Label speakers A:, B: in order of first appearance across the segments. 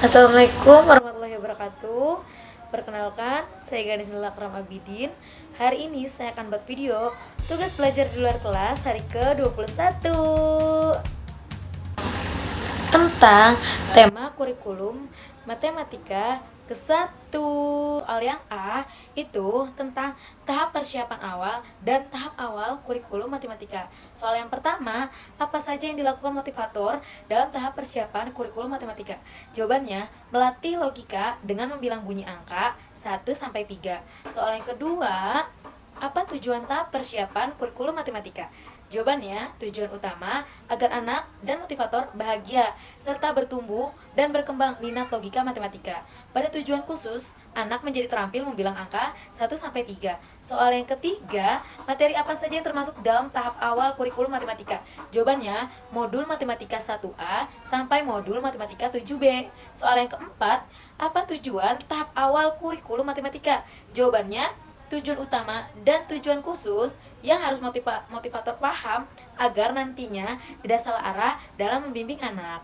A: Assalamualaikum warahmatullahi wabarakatuh. Perkenalkan, saya Ganis Lakram Abidin. Hari ini saya akan buat video tugas belajar di luar kelas hari ke-21 tentang tema kurikulum matematika ke-1. Soal yang A itu tentang tahap persiapan awal dan tahap awal kurikulum matematika. Soal yang pertama, apa saja yang dilakukan motivator dalam tahap persiapan kurikulum matematika? Jawabannya, melatih logika dengan membilang bunyi angka 1-3. Soal yang kedua, apa tujuan tahap persiapan kurikulum matematika? Jawabannya, tujuan utama agar anak dan motivator bahagia serta bertumbuh dan berkembang minat logika matematika. Pada tujuan khusus, anak menjadi terampil membilang angka 1-3. Soal yang ketiga, materi apa saja yang termasuk dalam tahap awal kurikulum matematika? Jawabannya, modul matematika 1A sampai modul matematika 7B. Soal yang keempat, apa tujuan tahap awal kurikulum matematika? Jawabannya, tujuan utama dan tujuan khusus yang harus motivator paham agar nantinya tidak salah arah dalam membimbing anak.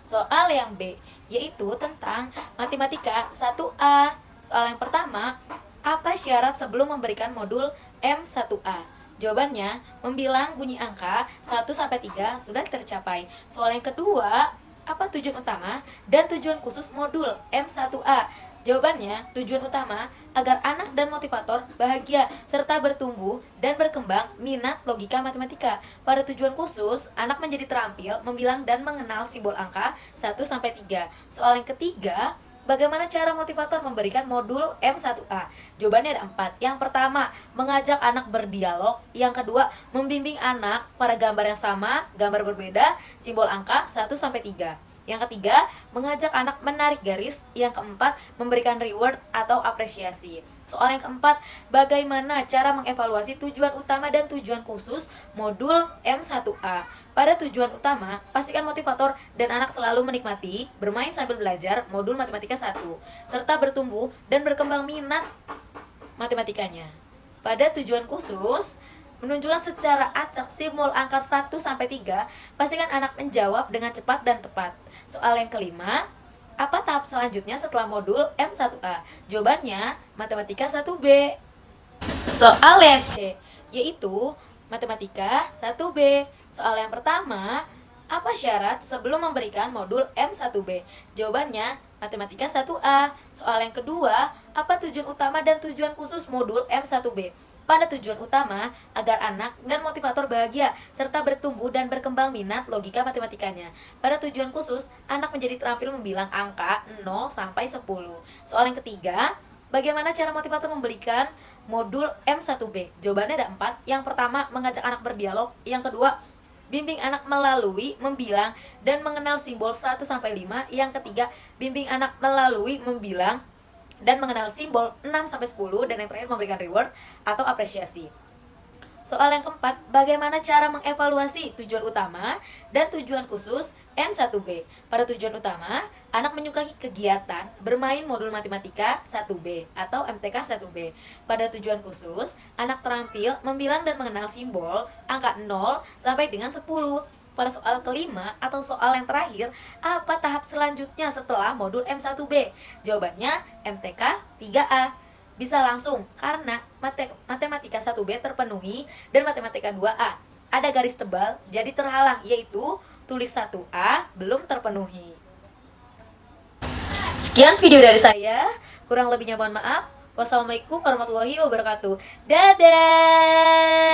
A: Soal yang B, yaitu tentang matematika 1A. Soal yang pertama, apa syarat sebelum memberikan modul M1A? Jawabannya, membilang bunyi angka 1-3 sudah tercapai. Soal yang kedua, apa tujuan utama dan tujuan khusus modul M1A? Jawabannya, tujuan utama agar anak dan motivator bahagia serta bertumbuh dan berkembang minat logika matematika. Pada tujuan khusus, anak menjadi terampil membilang dan mengenal simbol angka 1-3. Soal yang ketiga, bagaimana cara motivator memberikan modul M1A? Jawabannya ada 4. Yang pertama, mengajak anak berdialog. Yang kedua, membimbing anak pada gambar yang sama, gambar berbeda, simbol angka 1-3. Yang ketiga, mengajak anak menarik garis. Yang keempat, memberikan reward atau apresiasi. Soal yang keempat, bagaimana cara mengevaluasi tujuan utama dan tujuan khusus modul M1A? Pada tujuan utama, pastikan motivator dan anak selalu menikmati bermain sambil belajar modul matematika 1, serta bertumbuh dan berkembang minat matematikanya. Pada tujuan khusus, menunjukkan secara acak simbol angka 1-3, pastikan anak menjawab dengan cepat dan tepat. Soal yang kelima, apa tahap selanjutnya setelah modul M1A? Jawabannya, matematika 1B. Soal yang C, yaitu matematika 1B. Soal yang pertama, apa syarat sebelum memberikan modul M1B? Jawabannya, matematika 1A. Soal yang kedua, apa tujuan utama dan tujuan khusus modul M1B? Pada tujuan utama, agar anak dan motivator bahagia serta bertumbuh dan berkembang minat logika matematikanya. Pada tujuan khusus, anak menjadi terampil membilang angka 0-10. Soal yang ketiga, bagaimana cara motivator memberikan modul M1B? Jawabannya ada 4. Yang pertama, mengajak anak berdialog. Yang kedua, bimbing anak melalui membilang dan mengenal simbol 1-5. Yang ketiga, bimbing anak melalui membilang dan mengenal simbol 6-10. Dan yang terakhir, memberikan reward atau apresiasi. Soal yang keempat, bagaimana cara mengevaluasi tujuan utama dan tujuan khusus M1B? Pada tujuan utama, anak menyukai kegiatan bermain modul matematika 1B atau MTK 1B. Pada tujuan khusus, anak terampil membilang dan mengenal simbol angka 0 sampai dengan 10. Pada soal kelima atau soal yang terakhir, apa tahap selanjutnya setelah modul M1B? Jawabannya, MTK 3A. Bisa langsung, karena matematika 1B terpenuhi dan matematika 2A ada garis tebal, jadi terhalang, yaitu tulis 1A belum terpenuhi. Sekian video dari saya, kurang lebihnya mohon maaf. Wassalamualaikum warahmatullahi wabarakatuh. Dadah.